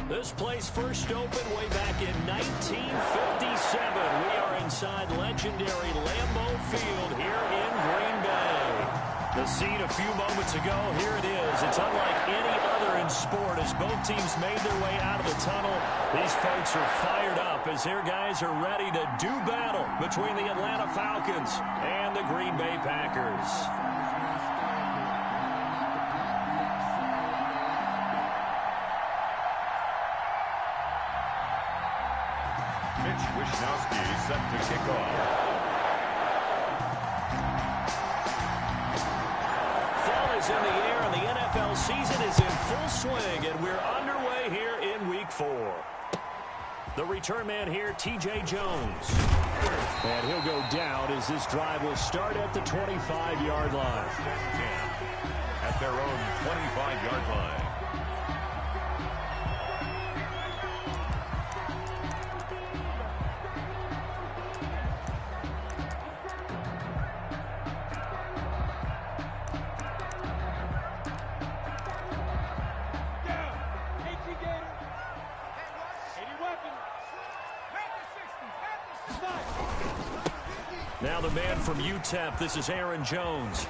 This place first opened way back in 1957. We are inside legendary Lambeau Field here in Green Bay. The scene a few moments ago, here it is. It's unlike any other in sport as both teams made their way out of the tunnel. These folks are fired up as their guys are ready to do battle between the Atlanta Falcons and the Green Bay Packers. Wishnowski set to kick off. Fall is in the air, and the NFL season is in full swing, and we're underway here in Week 4. The return man here, T.J. Jones. And he'll go down as this drive will start at the 25-yard line. At their own 25-yard line. Now the man from UTEP, this is Aaron Jones.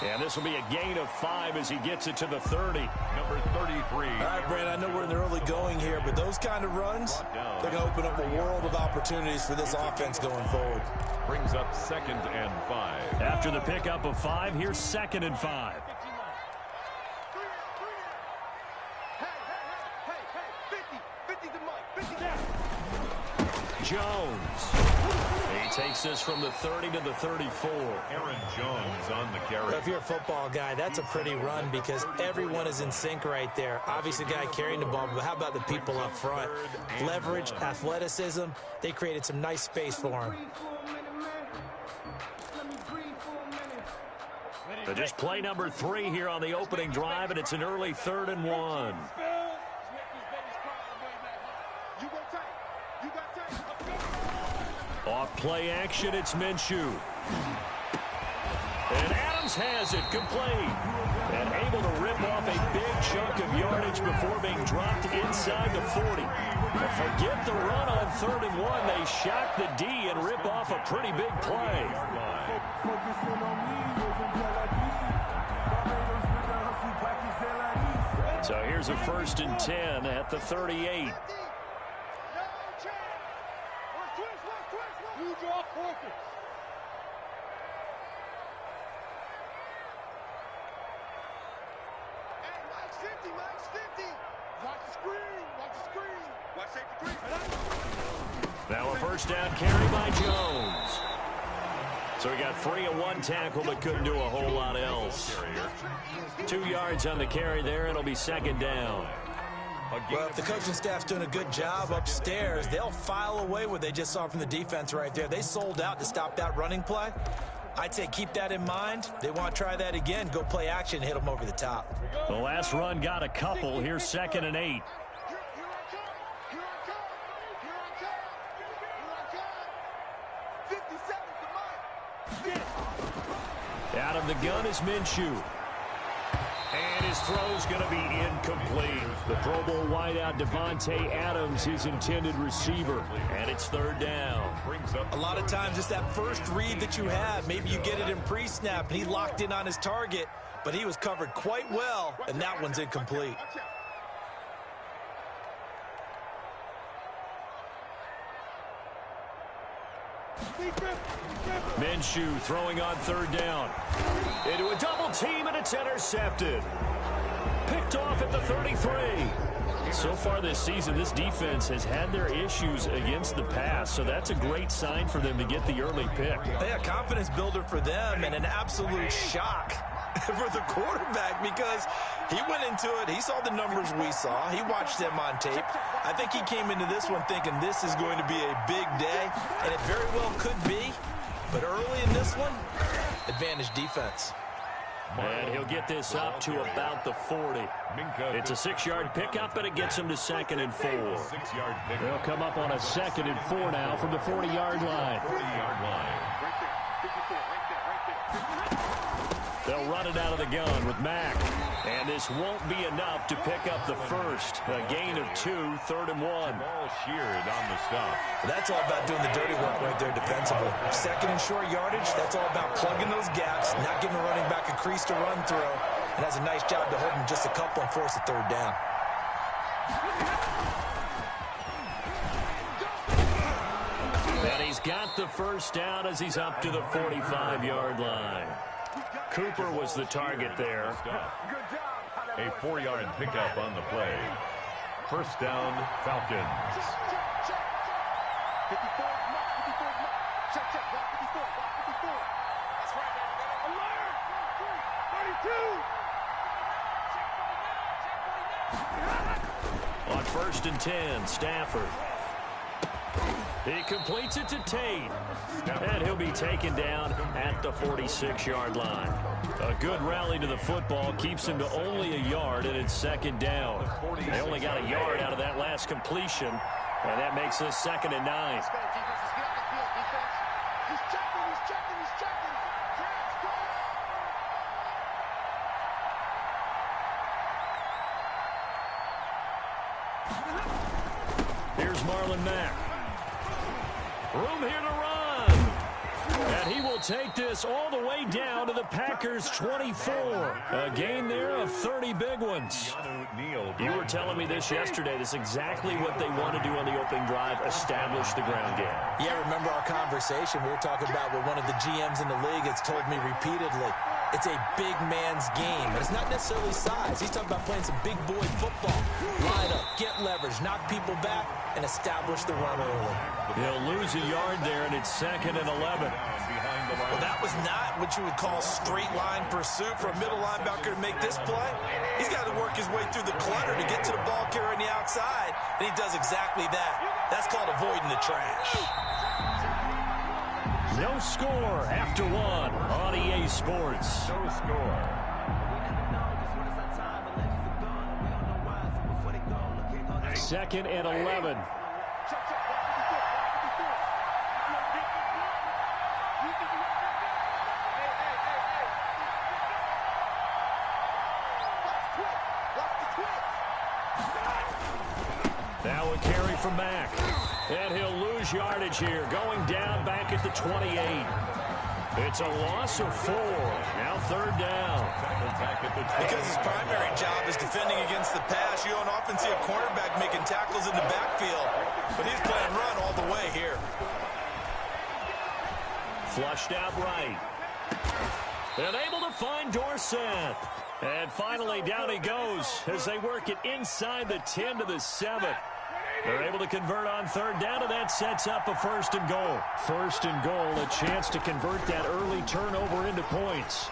And this will be a gain of 5 as he gets it to the 30. Number 33. All right, Brent, I know we're in the early going here, but those kind of runs, they're going to open up a world of opportunities for this offense going forward. Brings up 2nd and 5. After the pickup of 5, here's 2nd and 5. Jones. He takes this from the 30 to the 34. Aaron Jones on the carry. If you're a football guy, that's a pretty run because everyone is in sync right there. Obviously, the guy carrying the ball, but how about the people up front? Leverage, athleticism, they created some nice space for him. So just play number 3 here on the opening drive, and it's an early 3rd and 1. Off play action, it's Minshew. And Adams has it, complete. And able to rip off a big chunk of yardage before being dropped inside the 40. But forget the run on 3rd and 1. They shock the D and rip off a pretty big play. So here's a 1st and 10 at the 38. Now a 1st down carry by Jones. So he got free of 1 tackle but couldn't do a whole lot else. 2 yards on the carry there. It'll be 2nd down. Well, if the coaching staff's doing a good job upstairs, they'll file away what they just saw from the defense right there. They sold out to stop that running play. I'd say keep that in mind. They want to try that again. Go play action, hit them over the top. The last run got a couple. Here's 2nd and 8. Out of the gun is Minshew. And his throw's going to be incomplete. The Pro Bowl wideout Devontae Adams, his intended receiver. And it's 3rd down. A lot of times it's that first read that you have. Maybe you get it in pre-snap, and he locked in on his target, but he was covered quite well, and that one's incomplete. Minshew throwing on 3rd down. Into a double team, and it's intercepted. Picked off at the 33. So far this season, this defense has had their issues against the pass, so that's a great sign for them to get the early pick. Yeah, confidence builder for them and an absolute shock for the quarterback because he went into it. He saw the numbers we saw. He watched them on tape. I think he came into this one thinking this is going to be a big day, and it very well could be. But early in this one, advantage defense. And he'll get this up to about the 40. It's a 6-yard pickup, and it gets him to 2nd and 4. They'll come up on a 2nd and 4 now from the 40-yard line. They'll run it out of the gun with Mack. And this won't be enough to pick up the first. A gain of 2, 3rd and 1. Ball sheared on the stop. That's all about doing the dirty work right there defensively. 2nd and short yardage, that's all about plugging those gaps, not giving the running back a crease to run through, and has a nice job to hold him just a couple and force a 3rd down. And he's got the first down as he's up to the 45-yard line. Cooper was the target there. A 4-yard pickup on the play. First down, Falcons. On 1st and 10, Stafford. He completes it to Tate. And he'll be taken down at the 46-yard line. A good rally to the football keeps him to only a yard, and it's 2nd down. They only got a yard out of that last completion, and that makes us 2nd and 9. Here's Marlon Mack. Room here to run. And he will take this all the way down to the Packers' 24. A gain there of 30 big ones. You were telling me this yesterday. This is exactly what they want to do on the opening drive, establish the ground game. Yeah, remember our conversation? We were talking about what one of the GMs in the league has told me repeatedly. It's a big man's game, and it's not necessarily size. He's talking about playing some big boy football. Line up, get leverage, knock people back, and establish the run early. He'll lose a yard there, and it's 2nd and 11. Well, that was not what you would call straight line pursuit for a middle linebacker to make this play. He's got to work his way through the clutter to get to the ball carrier on the outside, and he does exactly that. That's called avoiding the trash. No score after 1 on EA Sports. No score. Second and 11. Now a carry from Mack. And he'll lose yardage here, going down back at the 28. It's a loss of 4. Now 3rd down. Because his primary job is defending against the pass, you don't often see a cornerback making tackles in the backfield. But he's playing run all the way here. Flushed out right. And able to find Dorsett. And finally down he goes as they work it inside the 10 to the 7. They're able to convert on 3rd down, and that sets up a 1st and goal. 1st and goal, a chance to convert that early turnover into points.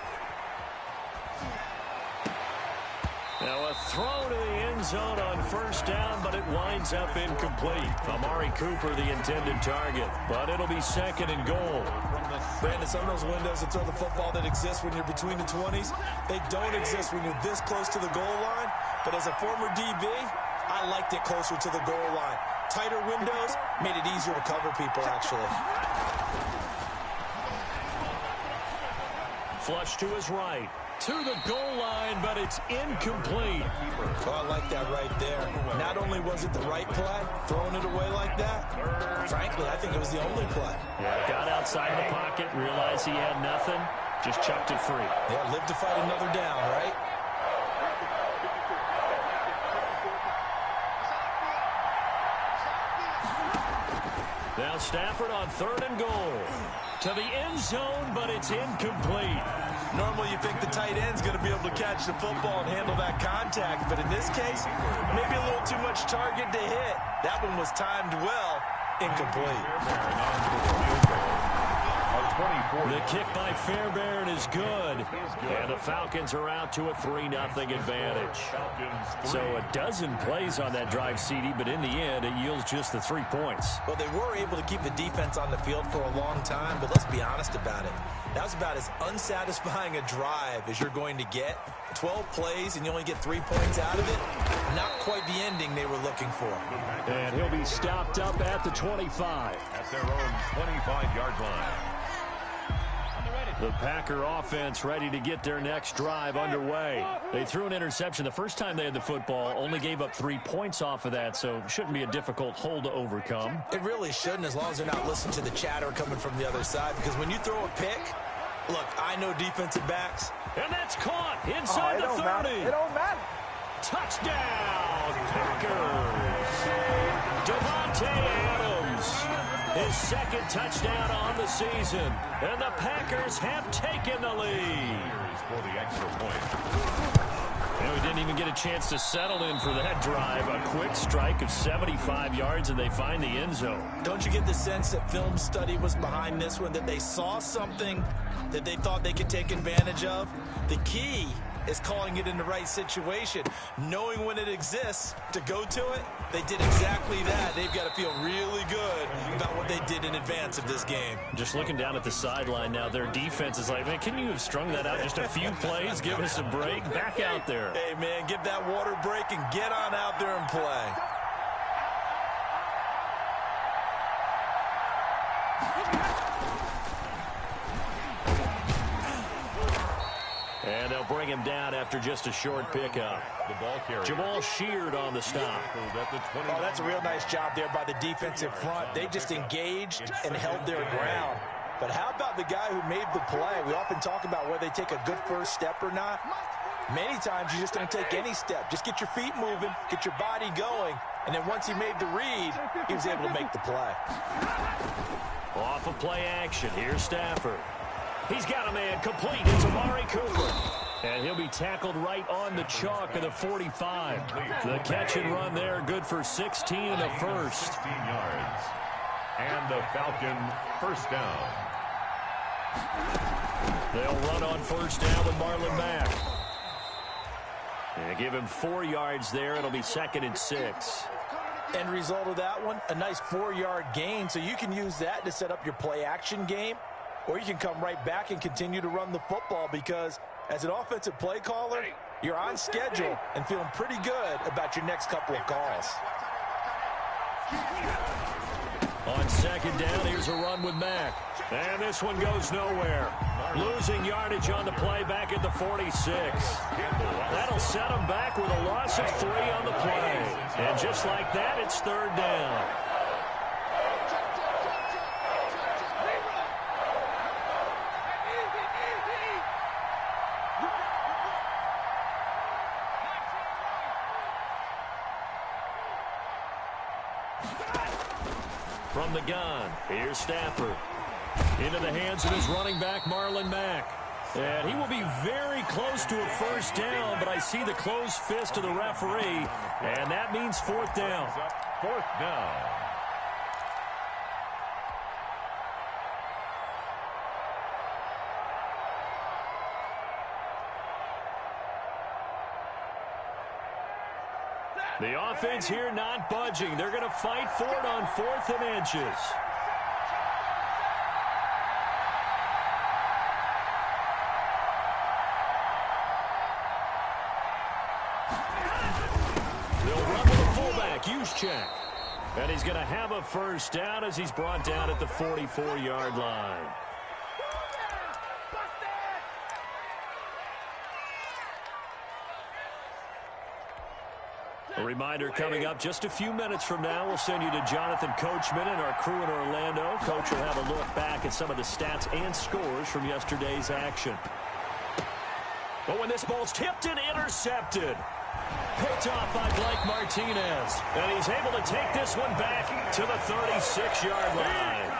Now a throw to the end zone on 1st down, but it winds up incomplete. Amari Cooper, the intended target, but it'll be 2nd and goal. Brandon, some of those windows that throw the football that exist when you're between the 20s, they don't exist when you're this close to the goal line. But as a former DB, I liked it closer to the goal line. Tighter windows made it easier to cover people, actually. Flush to his right. To the goal line, but it's incomplete. Oh, I like that right there. Not only was it the right play, throwing it away like that, frankly, I think it was the only play. Yeah, got outside the pocket, realized he had nothing, just chucked it free. Yeah, live to fight another down, right? Now Stafford on 3rd and goal. To the end zone, but it's incomplete. Normally you think the tight end's going to be able to catch the football and handle that contact, but in this case, maybe a little too much target to hit. That one was timed well, incomplete. The kick by Fairbairn is good, and the Falcons are out to a 3-0 advantage. So a dozen plays on that drive, CD, but in the end, it yields just the 3 points. Well, they were able to keep the defense on the field for a long time, but let's be honest about it. That was about as unsatisfying a drive as you're going to get. 12 plays, and you only get 3 points out of it. Not quite the ending they were looking for. And he'll be stopped up at the 25. At their own 25-yard line. The Packer offense ready to get their next drive underway. They threw an interception the first time they had the football, only gave up 3 points off of that, so it shouldn't be a difficult hole to overcome. It really shouldn't, as long as they're not listening to the chatter coming from the other side, because when you throw a pick, look, I know defensive backs. And that's caught inside the 30. It don't matter. Touchdown, Packers. Devontae Adams, his second touchdown on the season. And the Packers have taken the lead. For the extra point. And we didn't even get a chance to settle in for that drive. A quick strike of 75 yards, and they find the end zone. Don't you get the sense that film study was behind this one, that they saw something that they thought they could take advantage of? The key is calling it in the right situation, knowing when it exists to go to it. They did exactly that. They've got to feel really good about what they did in advance of this game. Just looking down at the sideline now, their defense is like, man, can you have strung that out just a few plays? Give us a break. Back out there. Hey, man, give that water break and get on out there and play. And they'll bring him down after just a short pickup. The ball carrier. Jamal Sheard on the stop. Oh, that's a real nice job there by the defensive front. They just engaged and held their ground. But how about the guy who made the play? We often talk about whether they take a good first step or not. Many times you just don't take any step. Just get your feet moving, get your body going, and then once he made the read, he was able to make the play. Off of play action, here's Stafford. He's got a man complete. It's Amari Cooper. And he'll be tackled right on the chalk of the 45. The catch and run there, good for 16 and a first. 16 yards. And the Falcon first down. They'll run on first down with Marlon Mack. And give him 4 yards there. It'll be 2nd and 6. End result of that one, a nice 4-yard gain. So you can use that to set up your play action game. Or you can come right back and continue to run the football, because as an offensive play caller, you're on schedule and feeling pretty good about your next couple of calls. On second down, here's a run with Mack. And this one goes nowhere. Losing yardage on the play back at the 46. That'll set them back with a loss of 3 on the play. And just like that, it's 3rd down. From the gun, here's Stafford. Into the hands of his running back, Marlon Mack. And he will be very close to a first down, but I see the closed fist of the referee, and that means 4th down. 4th down. The offense here not budging. They're going to fight for it on 4th and inches. They'll run with a fullback, Juszczyk. And he's going to have a first down as he's brought down at the 44-yard line. A reminder coming up just a few minutes from now, we'll send you to Jonathan Coachman and our crew in Orlando. Coach will have a look back at some of the stats and scores from yesterday's action. But when this ball's tipped and intercepted, picked off by Blake Martinez. And he's able to take this one back to the 36-yard line.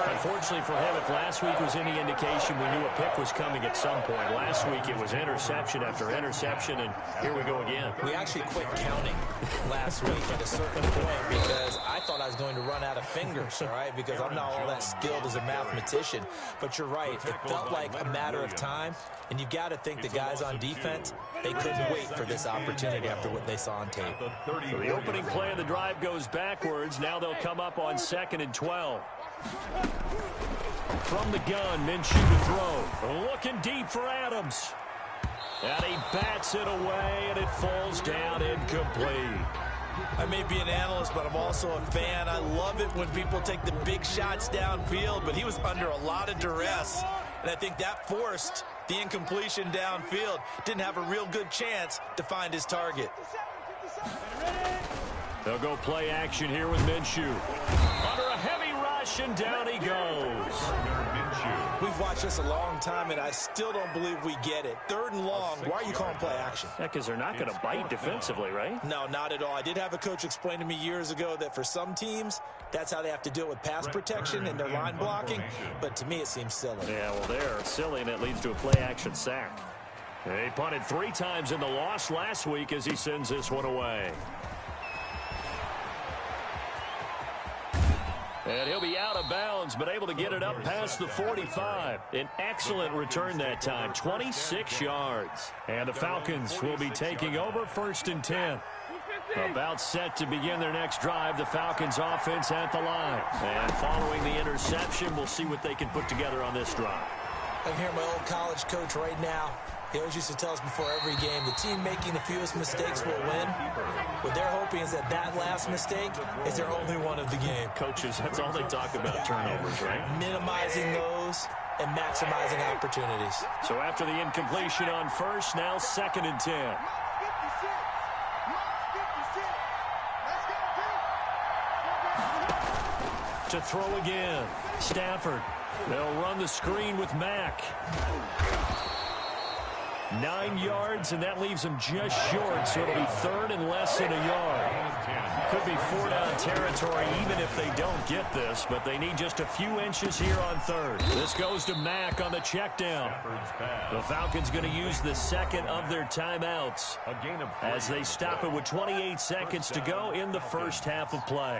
Unfortunately for him, if last week was any indication, we knew a pick was coming at some point. Last week it was interception after interception, and here we go again. We actually quit counting last week at a certain point because I thought I was going to run out of fingers, all right, because I'm not all that skilled as a mathematician. But you're right. It felt like a matter of time, and you got to think the guys on defense, they couldn't wait for this opportunity after what they saw on tape. So the opening play of the drive goes backwards. Now they'll come up on 2nd and 12. From the gun, Minshew to throw. Looking deep for Adams. And he bats it away, and it falls down incomplete. I may be an analyst, but I'm also a fan. I love it when people take the big shots downfield, but he was under a lot of duress. And I think that forced the incompletion downfield. Didn't have a real good chance to find his target. They'll go play action here with Minshew. Under a heavy rush, and down he goes. We've watched this a long time, and I still don't believe we get it. 3rd and long, why are you calling play action? Yeah, because they're not going to bite defensively, right? No, not at all. I did have a coach explain to me years ago that for some teams, that's how they have to deal with pass protection and their line blocking. But to me, it seems silly. Yeah, well, they're silly, and it leads to a play-action sack. He punted 3 times in the loss last week as he sends this one away. And he'll be out of bounds, but able to get it up past the 45. An excellent return that time, 26 yards. And the Falcons will be taking over 1st and 10. About set to begin their next drive, the Falcons offense at the line. And following the interception, we'll see what they can put together on this drive. I can hear my old college coach right now. He always used to tell us before every game, the team making the fewest mistakes will win. What they're hoping is that that last mistake is their only one of the game. Coaches, that's all they talk about, turnovers, right? Minimizing those and maximizing opportunities. So after the incompletion on 1st, now 2nd and 10. To throw again. Stafford. They'll run the screen with Mack. 9 yards, and that leaves them just short, so it'll be 3rd and less than a yard. Could be 4-down territory even if they don't get this, but they need just a few inches here on 3rd. This goes to Mack on the check down. The Falcons going to use the 2nd of their timeouts as they stop it with 28 seconds to go in the 1st half of play.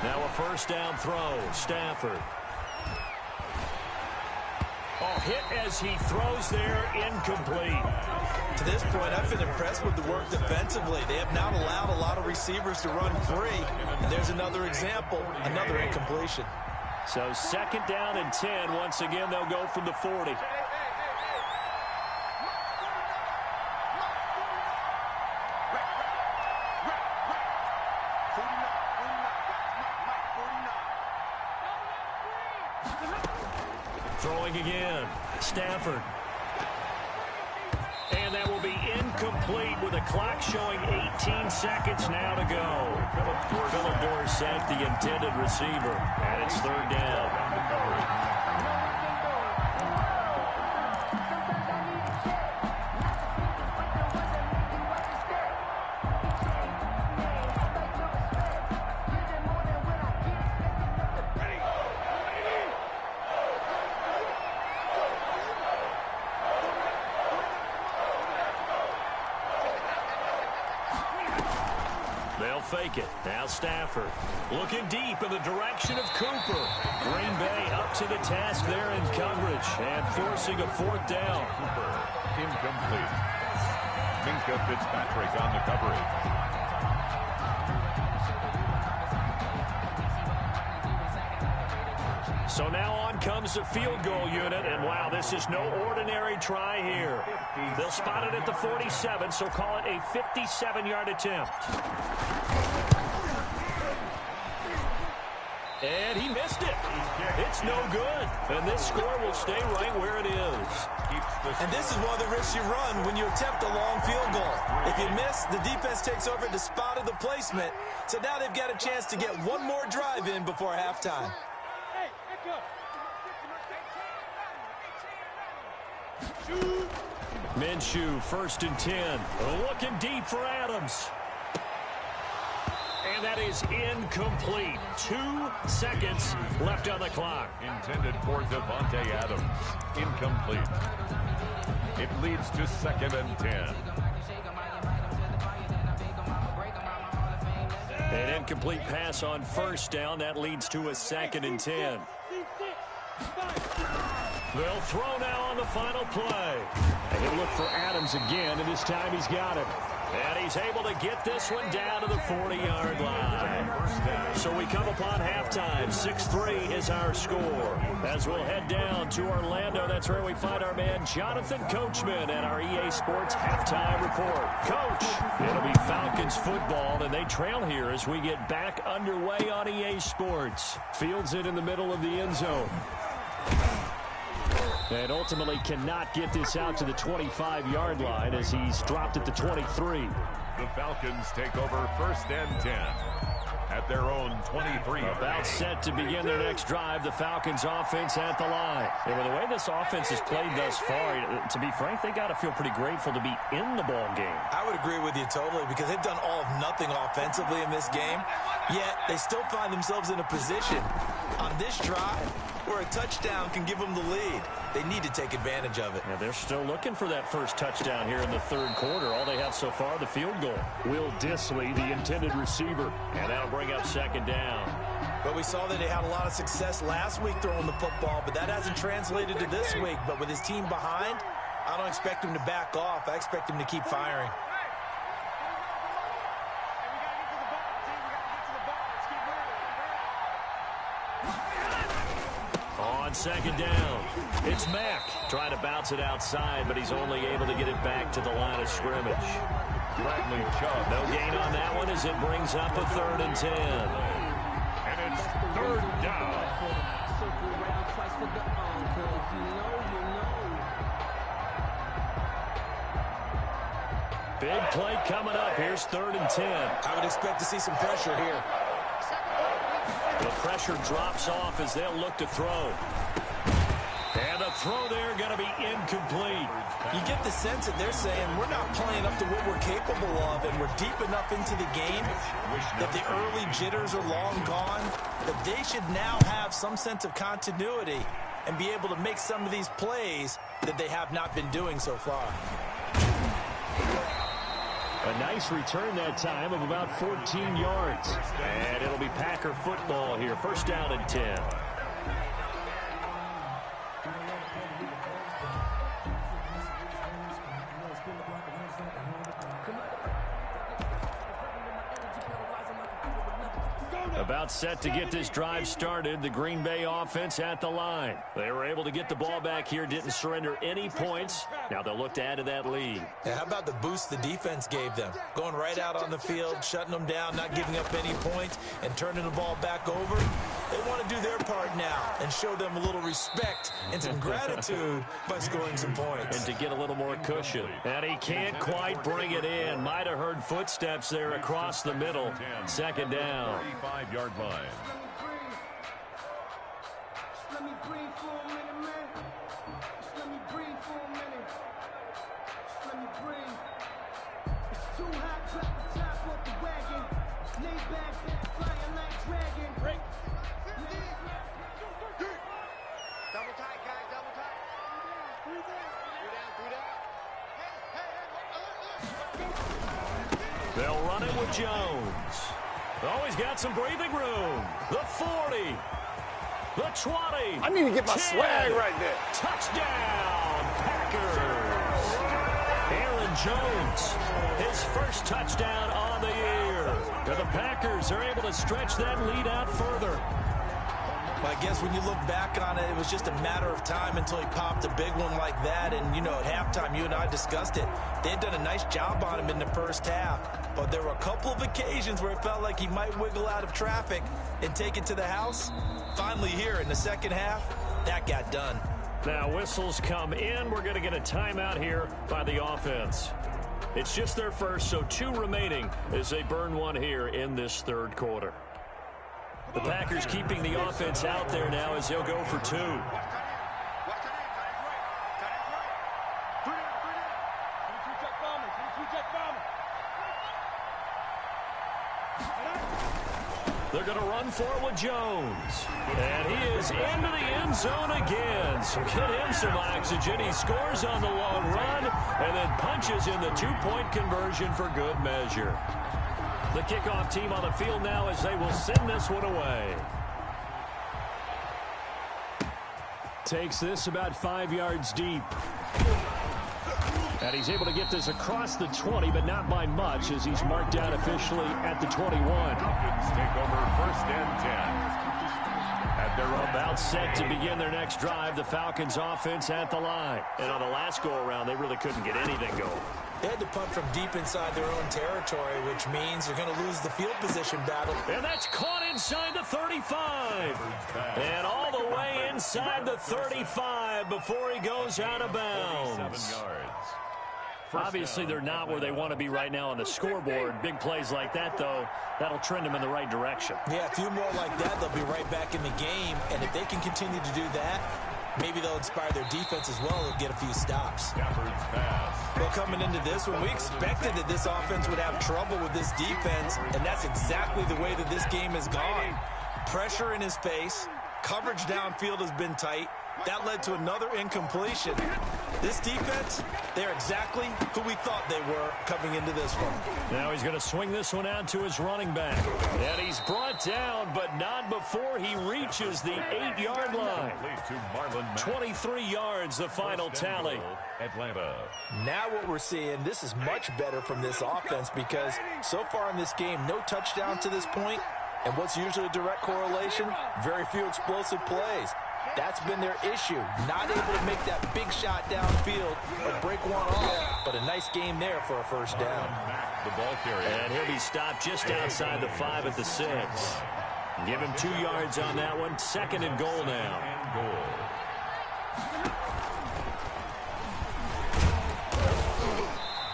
Now a 1st down throw. Stafford. Oh, hit as he throws there, incomplete. To this point, I've been impressed with the work defensively. They have not allowed a lot of receivers to run free. And there's another example, another incompletion. So 2nd down and 10. Once again, they'll go from the 40. Throwing again. Stafford. And that will be incomplete with a clock showing 18 seconds now to go. Philip Dorsett, the intended receiver. And it's 3rd down. They'll fake it. Now Stafford looking deep in the direction of Cooper. Green Bay up to the task there in coverage and forcing a 4th down. Cooper, incomplete. Minka Fitzpatrick on the coverage. So now on comes the field goal unit, and wow, this is no ordinary try here. They'll spot it at the 47, so call it a 57-yard attempt. And he missed it. It's no good. And this score will stay right where it is. And this is one of the risks you run when you attempt a long field goal. If you miss, the defense takes over at the spot of the placement. So now they've got a chance to get one more drive in before halftime. Minshew, 1st and 10. Looking deep for Adams. And that is incomplete. 2 seconds left on the clock. Intended for Devontae Adams. Incomplete. It leads to 2nd and 10. An incomplete pass on 1st down. That leads to a 2nd and 10. They'll throw now on the final play. And he'll look for Adams again, and this time he's got it. And he's able to get this one down to the 40-yard line. So we come upon halftime. 6-3 is our score. As we'll head down to Orlando, that's where we find our man Jonathan Coachman at our EA Sports Halftime Report. Coach, it'll be Falcons football, and they trail here as we get back underway on EA Sports. Fields it in the middle of the end zone. And ultimately cannot get this out to the 25-yard line as he's dropped at the 23. The Falcons take over 1st and 10 at their own 23. About set to begin their next drive, the Falcons offense at the line. And with the way this offense has played thus far, to be frank, they got to feel pretty grateful to be in the ball game. I would agree with you totally because they've done all of nothing offensively in this game, yet they still find themselves in a position on this drive where a touchdown can give them the lead. They need to take advantage of it. Yeah, they're still looking for that first touchdown here in the third quarter. All they have so far, the field goal. Will Dissly, the intended receiver, and that'll bring up 2nd down. But we saw that they had a lot of success last week throwing the football, but that hasn't translated to this week. But with his team behind, I don't expect him to back off. I expect him to keep firing. On 2nd down, it's Mack trying to bounce it outside, but he's only able to get it back to the line of scrimmage. Bradley Chubb. No gain on that one as it brings up a 3rd and 10. And it's 3rd down. Big play coming up. Here's 3rd and 10. I would expect to see some pressure here. The pressure drops off as they'll look to throw. And the throw there going to be incomplete. You get the sense that they're saying we're not playing up to what we're capable of, and we're deep enough into the game that the early jitters are long gone, that they should now have some sense of continuity and be able to make some of these plays that they have not been doing so far. A nice return that time of about 14 yards. And it'll be Packer football here. 1st down and 10. About set to get this drive started. The Green Bay offense at the line. They were able to get the ball back here, didn't surrender any points. Now they'll look to add to that lead. Yeah, how about the boost the defense gave them? Going right out on the field, shutting them down, not giving up any points, and turning the ball back over. They want to do their part now and show them a little respect and some gratitude by scoring some points. And to get a little more cushion. And he can't quite bring it in. Might have heard footsteps there across the middle. 2nd down. 35-yard line. Let me breathe for a minute, man. Just let me breathe for a minute. Just let me breathe. It's too hot, drop the top off the wagon. Lay back, flying like dragon. Break. Double tight, guys, double tight. Breathe out. They'll run it with Jones. Oh, he's got some breathing room. The 40. The 20. I need to get my 10. swag right there. Touchdown, Packers. Aaron Jones, his first touchdown on the year. The Packers are able to stretch that lead out further. Well, I guess when you look back on it, it was just a matter of time until he popped a big one like that. And, you know, at halftime, you and I discussed it. They had done a nice job on him in the first half. But there were a couple of occasions where it felt like he might wiggle out of traffic and take it to the house. Finally here in the second half, that got done. Now whistles come in. We're going to get a timeout here by the offense. It's just their first, so 2 remaining as they burn one here in this third quarter. The Packers keeping the offense out there now as they'll go for 2. They're going to run for it with Jones. And he is into the end zone again. So get him some oxygen. He scores on the long run and then punches in the 2-point conversion for good measure. The kickoff team on the field now as they will send this one away. Takes this about 5 yards deep. And he's able to get this across the 20, but not by much, as he's marked down officially at the 21. Falcons take over 1st and 10. At their own about set to begin their next drive, the Falcons offense at the line. And on the last go-around, they really couldn't get anything going. They had to punt from deep inside their own territory, which means they're going to lose the field position battle. And that's caught inside the 35. And all the way inside the 35 before he goes out of bounds. 7 yards. Obviously, they're not where they want to be right now on the scoreboard. Big plays like that, though, that'll trend them in the right direction. Yeah, a few more like that, they'll be right back in the game. And if they can continue to do that, maybe they'll inspire their defense as well and get a few stops. Stafford's pass. Well, coming into this one, we expected that this offense would have trouble with this defense, and that's exactly the way that this game has gone. Pressure in his face. Coverage downfield has been tight. That led to another incompletion. This defense, they're exactly who we thought they were coming into this one. Now he's going to swing this one out to his running back. And he's brought down, but not before he reaches the 8-yard line. 23 yards, the final tally. Atlanta. Now what we're seeing, this is much better from this offense because so far in this game, no touchdown to this point. And what's usually a direct correlation? Very few explosive plays. That's been their issue. Not able to make that big shot downfield or break one off. But a nice game there for a first down. The ball carrier. And he'll be stopped just outside the 5 at the 6. Give him 2 yards on that one. 2nd and goal now.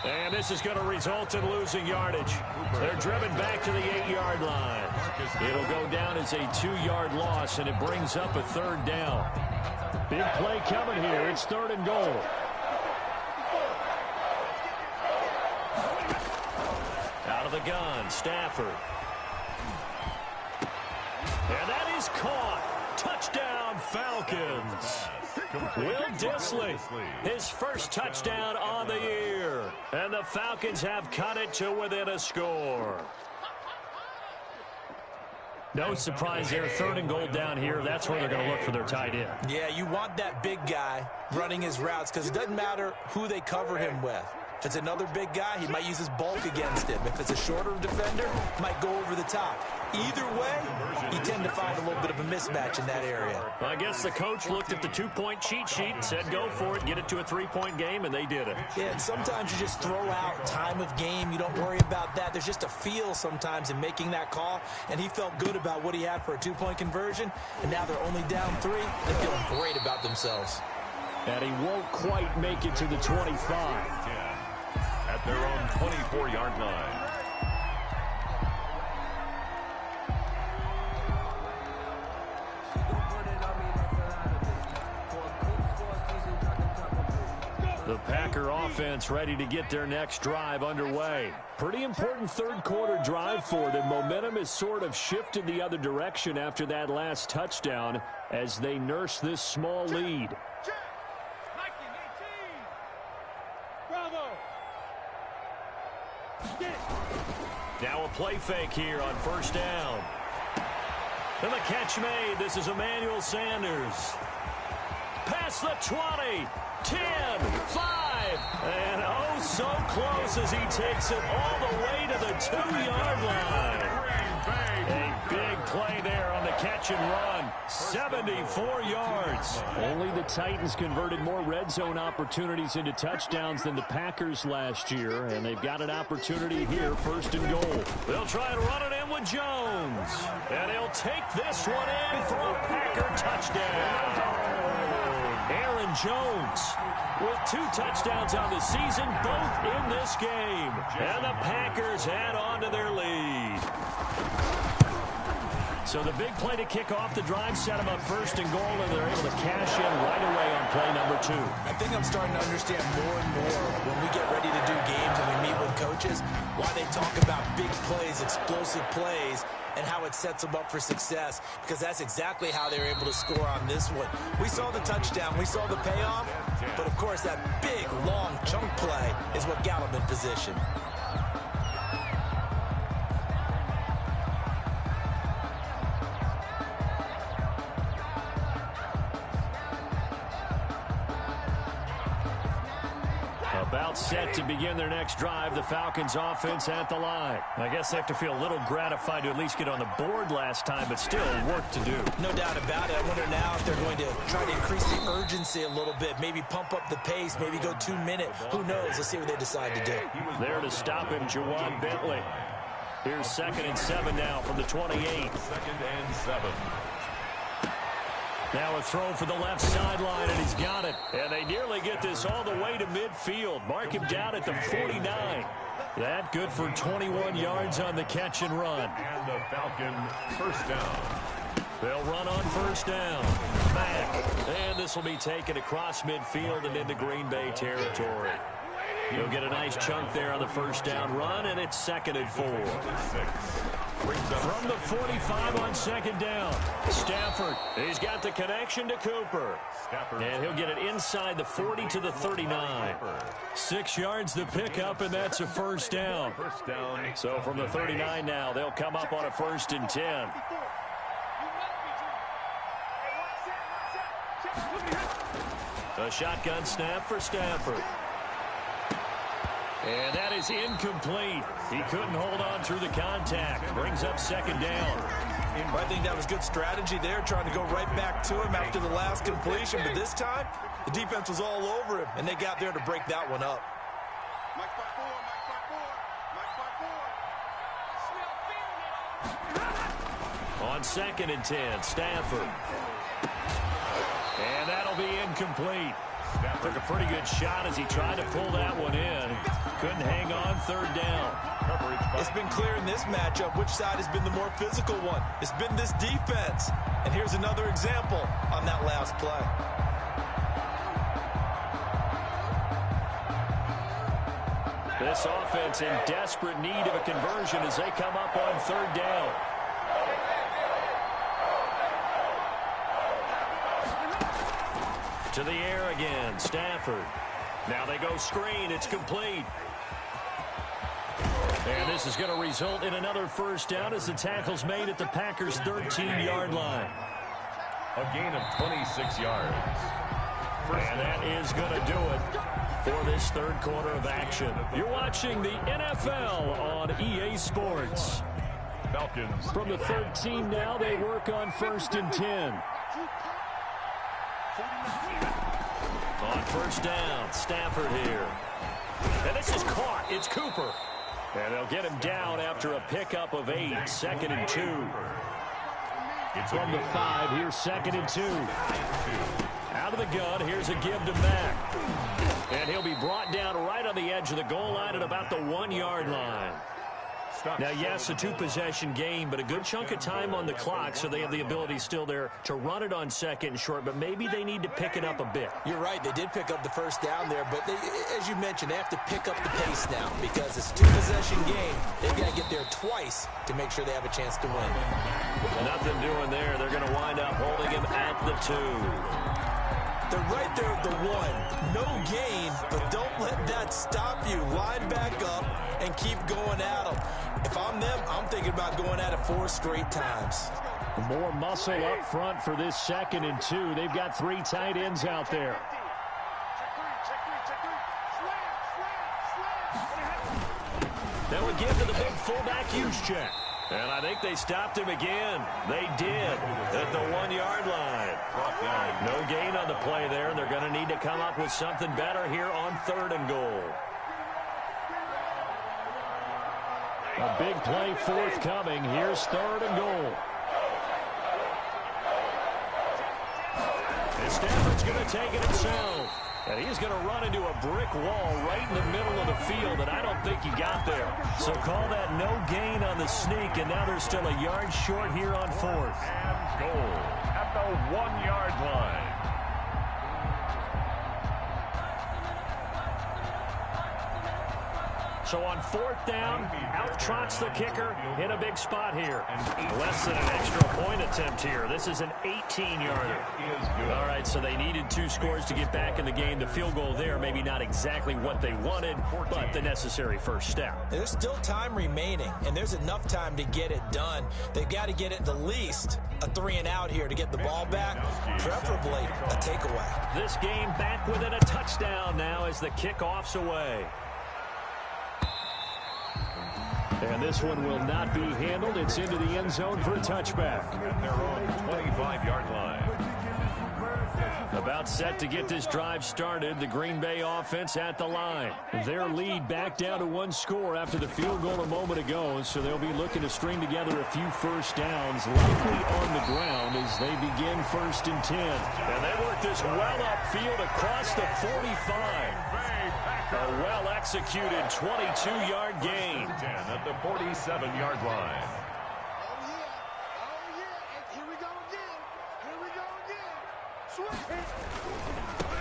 And this is going to result in losing yardage. They're driven back to the 8-yard line. It'll go down as a 2-yard loss, and it brings up a 3rd down. Big play coming here. It's 3rd and goal. Out of the gun, Stafford. And that is caught. Touchdown, Falcons. Will Dissly, his first touchdown on the year. And the Falcons have cut it to within a score. No surprise there. 3rd and goal down here. That's where they're going to look for their tight end. Yeah, you want that big guy running his routes because it doesn't matter who they cover him with. If it's another big guy, he might use his bulk against him. If it's a shorter defender, he might go over the top. Either way, you tend to find a little bit of a mismatch in that area. I guess the coach looked at the 2-point cheat sheet and said, go for it, get it to a 3-point game, and they did it. Yeah, and sometimes you just throw out time of game. You don't worry about that. There's just a feel sometimes in making that call, and he felt good about what he had for a 2-point conversion, and now they're only down 3. They're feeling great about themselves. And he won't quite make it to the 25. At their own 24-yard line. The Packer offense ready to get their next drive underway. Pretty important 3rd quarter drive for them. Momentum has sort of shifted the other direction after that last touchdown as they nurse this small lead. Now a play fake here on 1st down. And the catch made. This is Emmanuel Sanders. Past the 20, 10, 5, and oh so close as he takes it all the way to the 2-yard line. A big play there on the catch and run. 74 yards. Only the Titans converted more red zone opportunities into touchdowns than the Packers last year, and they've got an opportunity here, 1st and goal. They'll try and run it in with Jones, and he'll take this one in for a Packer touchdown. Aaron Jones with 2 touchdowns on the season, both in this game. And the Packers add on to their lead. So the big play to kick off the drive set them up 1st and goal, and they're able to cash in right away on play number 2. I think I'm starting to understand more and more when we get ready to do games and we meet with coaches, why they talk about big plays, explosive plays, and how it sets them up for success, because that's exactly how they were able to score on this one. We saw the touchdown, we saw the payoff, but of course that big, long chunk play is what got them in position. About set to begin their next drive, the Falcons offense at the line. I guess they have to feel a little gratified to at least get on the board last time, but still work to do. No doubt about it. I wonder now if they're going to try to increase the urgency a little bit, maybe pump up the pace, maybe go 2 minutes. Who knows? Let's see what they decide to do. There to stop him, Jawan Bentley. Here's 2nd and 7 now from the 28. 2nd and 7. Now a throw for the left sideline, and he's got it. And they nearly get this all the way to midfield. Mark him down at the 49. That good for 21 yards on the catch and run. And the Falcon first down. They'll run on first down. Back. And this will be taken across midfield and into Green Bay territory. He'll get a nice chunk there on the first down run, and it's 2nd and 4. From the 45 on 2nd down, Stafford. He's got the connection to Cooper. And he'll get it inside the 40 to the 39. 6 yards to pick up, and that's a first down. So from the 39 now, they'll come up on a 1st and 10. A shotgun snap for Stafford. And that is incomplete. He couldn't hold on through the contact. Brings up 2nd down. I think that was good strategy there, trying to go right back to him after the last completion. But this time, the defense was all over him, and they got there to break that one up. On 2nd and 10, Stafford. And that'll be incomplete. Took a pretty good shot as he tried to pull that one in. Couldn't hang on 3rd down. It's been clear in this matchup which side has been the more physical one. It's been this defense. And here's another example on that last play. This offense in desperate need of a conversion as they come up on 3rd down. To the air again, Stafford. Now they go screen. It's complete. And this is going to result in another first down as the tackle's made at the Packers' 13-yard line. A gain of 26 yards. And that is going to do it for this 3rd quarter of action. You're watching the NFL on EA Sports. Falcons. From the 13 now, they work on 1st and 10. On 1st down, Stafford here. And this is caught. It's Cooper. And they'll get him down after a pickup of 8. 2nd and 2. From the 5, here's 2nd and 2. Out of the gun, here's a give to Mack. And he'll be brought down right on the edge of the goal line at about the 1-yard line. Now, yes, a 2-possession game, but a good chunk of time on the clock, so they have the ability still there to run it on 2nd and short, but maybe they need to pick it up a bit. You're right. They did pick up the first down there, but they, as you mentioned, they have to pick up the pace now because it's a 2-possession game. They've got to get there twice to make sure they have a chance to win. Nothing doing there. They're going to wind up holding him at the 2. They're right there at the 1. No gain, but don't let that stop you. Line back up and keep going at them. If I'm them, I'm thinking about going at it 4 straight times. More muscle up front for this 2nd and 2. They've got 3 tight ends out there. They'll give to the big fullback Juszczyk. And I think they stopped him again. They did at the 1-yard line. No gain on the play there, and they're going to need to come up with something better here on 3rd and goal. A big play forthcoming. Here's 3rd and goal. And Stafford's going to take it himself. And he's going to run into a brick wall right in the middle of the field, and I don't think he got there. So call that no gain on the sneak, and now they're still a yard short here on 4th. And goal at the 1-yard line. So on 4th down, out trots the kicker in a big spot here. Less than an extra point attempt here. This is an 18-yarder. All right, so they needed 2 scores to get back in the game. The field goal there, maybe not exactly what they wanted, but the necessary first step. There's still time remaining, and there's enough time to get it done. They've got to get at the least a 3-and-out here to get the ball back, preferably a takeaway. This game back within a touchdown now as the kickoff's away. And this one will not be handled. It's into the end zone for a touchback. They're on the 25-yard line. About set to get this drive started. The Green Bay offense at the line. Their lead back down to 1 score after the field goal a moment ago. So they'll be looking to string together a few first downs, likely on the ground as they begin 1st and 10. And they work this well upfield across the 45. A well-executed 22-yard gain. 10 at the 47-yard line. Oh, yeah. And here we go again.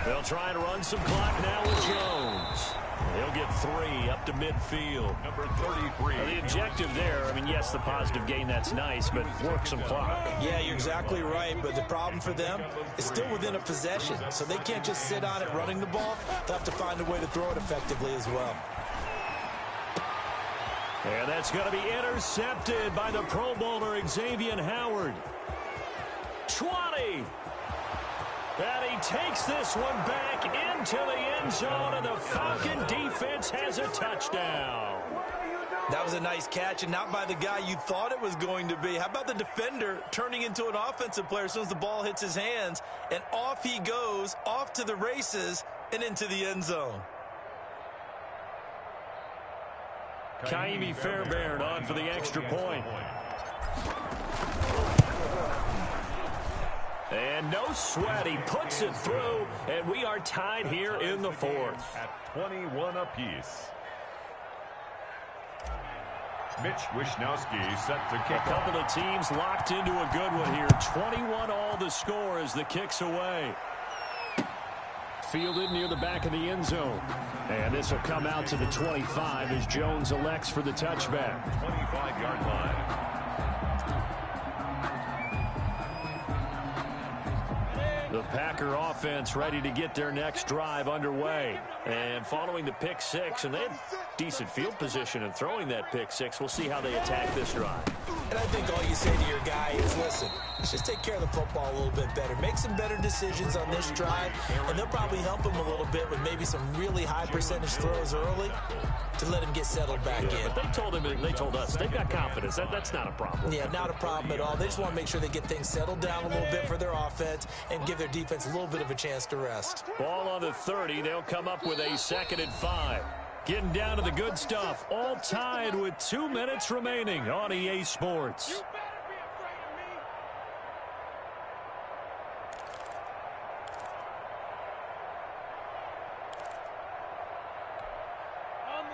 They'll try to run some clock now with Jones. He'll get 3 up to midfield. Number 33. Now the objective there, I mean, yes, the positive gain, that's nice, but work some clock. Yeah, you're exactly right, but the problem for them is still within a possession, so they can't just sit on it running the ball. They'll have to find a way to throw it effectively as well. And that's going to be intercepted by the Pro Bowler, Xavier Howard. 20. And he takes this one back into the end zone, and the Falcon defense has a touchdown. That was a nice catch, and not by the guy you thought it was going to be. How about the defender turning into an offensive player as soon as the ball hits his hands, and off he goes, off to the races, and into the end zone. Kaimi Fairbairn on for the extra point. And no sweat, he puts it through, and we are tied here in the 4th. At 21 apiece. Mitch Wishnowski set to kick A couple off. of teams locked into a good one here. 21 all the score as the kick's away. Fielded near the back of the end zone. And this will come out to the 25 as Jones elects for the touchback. 25-yard line. The Packer offense ready to get their next drive underway. And following the pick 6, and they had decent field position in throwing that pick 6. We'll see how they attack this drive. And I think all you say to your guy is, listen, let's just take care of the football a little bit better. Make some better decisions on this drive, and they'll probably help him a little bit with maybe some really high percentage throws early to let him get settled back in. But they told us they've got confidence. That's not a problem. Yeah, not a problem at all. They just want to make sure they get things settled down a little bit for their offense and give their defense a little bit of a chance to rest. Ball on the 30. They'll come up with a 2nd and 5. Getting down to the good stuff. All tied with 2 minutes remaining on EA Sports.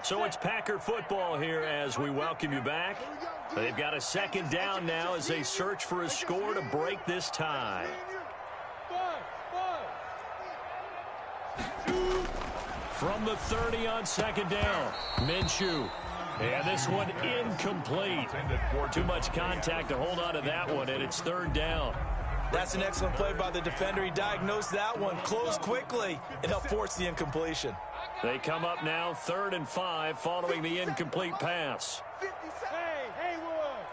So it's Packer football here as we welcome you back. They've got a 2nd down now as they search for a score to break this tie. From the 30 on 2nd down, Minshew. And this one incomplete. Too much contact to hold on to that one, and it's 3rd down. That's an excellent play by the defender. He diagnosed that one, closed quickly, and helped force the incompletion. They come up now 3rd and 5 following the incomplete pass. Hey, Wood.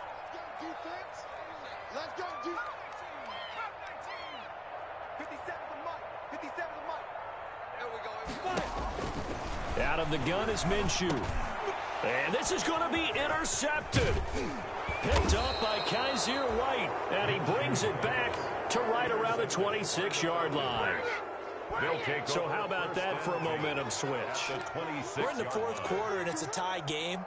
Defense. Let's go, defense. 57 the mic. 57 the mic. There we go. Out of the gun is Minshew. And this is going to be intercepted. Picked up by Kaiser White. And he brings it back to right around the 26-yard line. So how about that for a momentum switch? We're in the 4th quarter, and it's a tie game.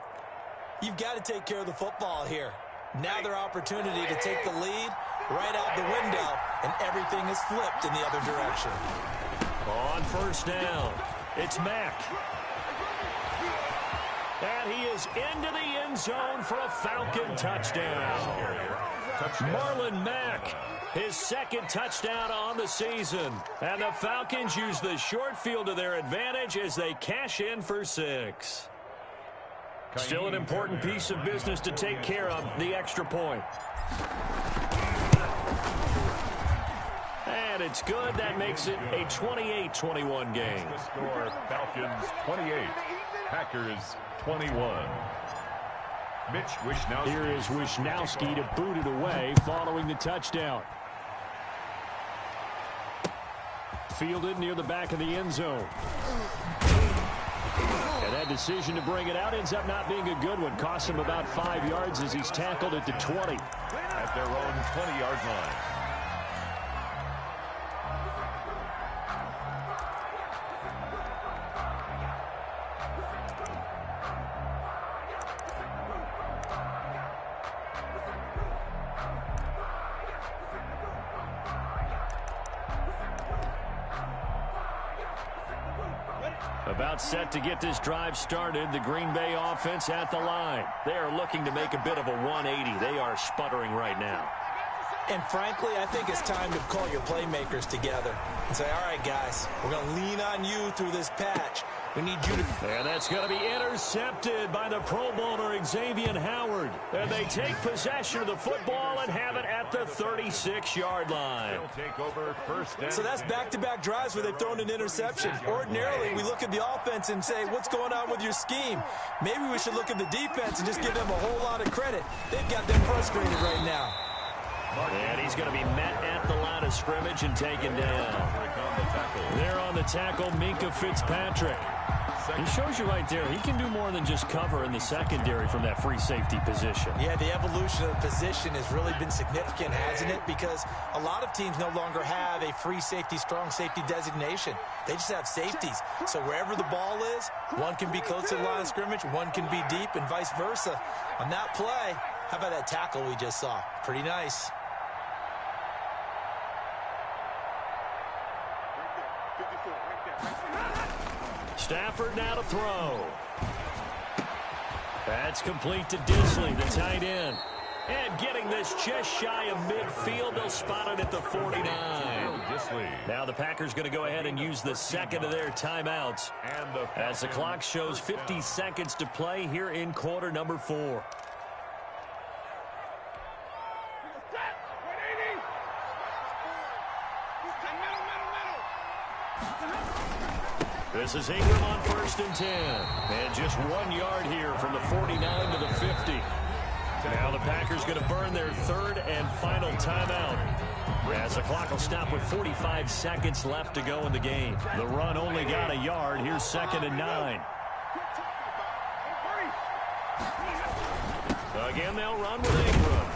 You've got to take care of the football here. Now their opportunity to take the lead right out the window, and everything is flipped in the other direction. On 1st down, it's Mack. And he is into the end zone for a Falcon touchdown. Marlon Mack, his 2nd touchdown on the season. And the Falcons use the short field to their advantage as they cash in for 6. Still an important piece of business to take care of, the extra point. And it's good. That makes it a 28-21 game. The score, Falcons 28, Packers 21. Mitch Wishnowski. Here is Wishnowski to boot it away following the touchdown. Fielded near the back of the end zone. And that decision to bring it out ends up not being a good one. Costs him about 5 yards as he's tackled at the 20. At their own 20-yard line. About set to get this drive started. The Green Bay offense at the line. They are looking to make a bit of a 180. They are sputtering right now. And frankly, I think it's time to call your playmakers together and say, all right, guys, we're going to lean on you through this patch. We need you to... And that's going to be intercepted by the Pro Bowler Xavier Howard. And they take possession of the football and have it at the 36-yard line. They'll take over first down. So that's back-to-back drives where they've thrown an interception. Ordinarily, we look at the offense and say, what's going on with your scheme? Maybe we should look at the defense and just give them a whole lot of credit. They've got them frustrated right now. And he's going to be met at the line of scrimmage and taken down. There on the tackle, Minkah Fitzpatrick. He shows you right there, he can do more than just cover in the secondary from that free safety position. Yeah, the evolution of the position has really been significant, hasn't it? Because a lot of teams no longer have a free safety, strong safety designation. They just have safeties. So wherever the ball is, one can be close to the line of scrimmage, one can be deep, and vice versa. On that play, how about that tackle we just saw? Pretty nice. Stafford now to throw. That's complete to Disley, the tight end. And getting this just shy of midfield, they'll spot it at the 49. Now the Packers going to go ahead and use the second of their timeouts. As the clock shows 50 seconds to play here in quarter number 4. This is Ingram on 1st and 10. And just 1 yard here from the 49 to the 50. Now the Packers going to burn their third and final timeout. As the clock will stop with 45 seconds left to go in the game. The run only got a yard. Here's 2nd and 9. Again, they'll run with Ingram.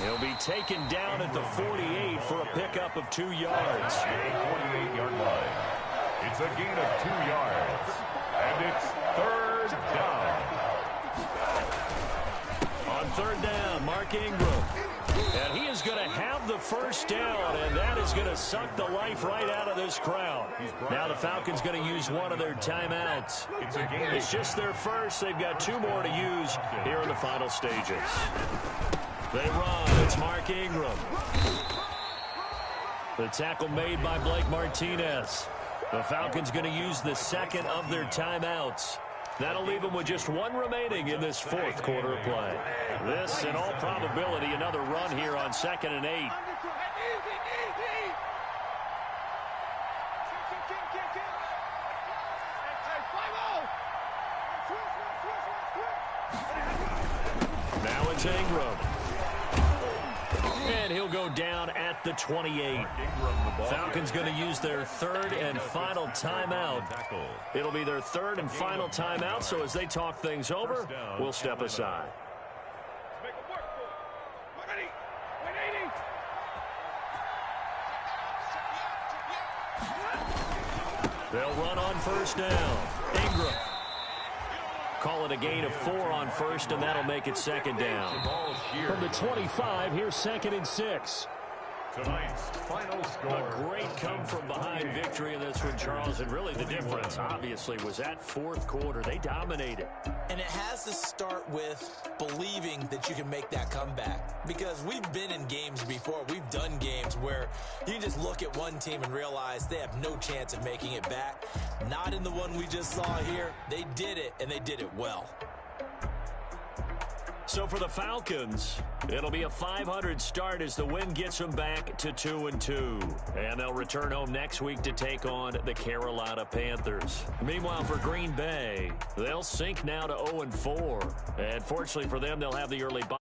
He'll be taken down at the 48 for a pickup of 2 yards. 48-yard line. It's a gain of 2 yards. And it's 3rd down. On 3rd down, Mark Ingram. And he is going to have the first down, and that is going to suck the life right out of this crowd. Now the Falcons going to use one of their timeouts. It's just their first. They've got 2 more to use here in the final stages. They run. It's Mark Ingram. The tackle made by Blake Martinez. The Falcons going to use the second of their timeouts. That'll leave them with just 1 remaining in this 4th quarter of play. This, in all probability, another run here on 2nd and 8. Now it's Ingram. And he'll go down at the 28. Falcons going to use their 3rd and final timeout. It'll be their 3rd and final timeout, so as they talk things over, we'll step aside. They'll run on 1st down. Ingram. Call it a gain of 4 on 1st, and that'll make it 2nd down. From the 25, here's 2nd and 6. Tonight's final score. A great come-from-behind victory in this one, Charles, and really the difference, obviously, was that 4th quarter. They dominated. And it has to start with believing that you can make that comeback. Because we've been in games before. We've done games where you just look at one team and realize they have no chance of making it back. Not in the one we just saw here. They did it, and they did it well. So for the Falcons, it'll be a .500 start as the win gets them back to 2-2. And they'll return home next week to take on the Carolina Panthers. Meanwhile, for Green Bay, they'll sink now to 0-4. And fortunately for them, they'll have the early bye.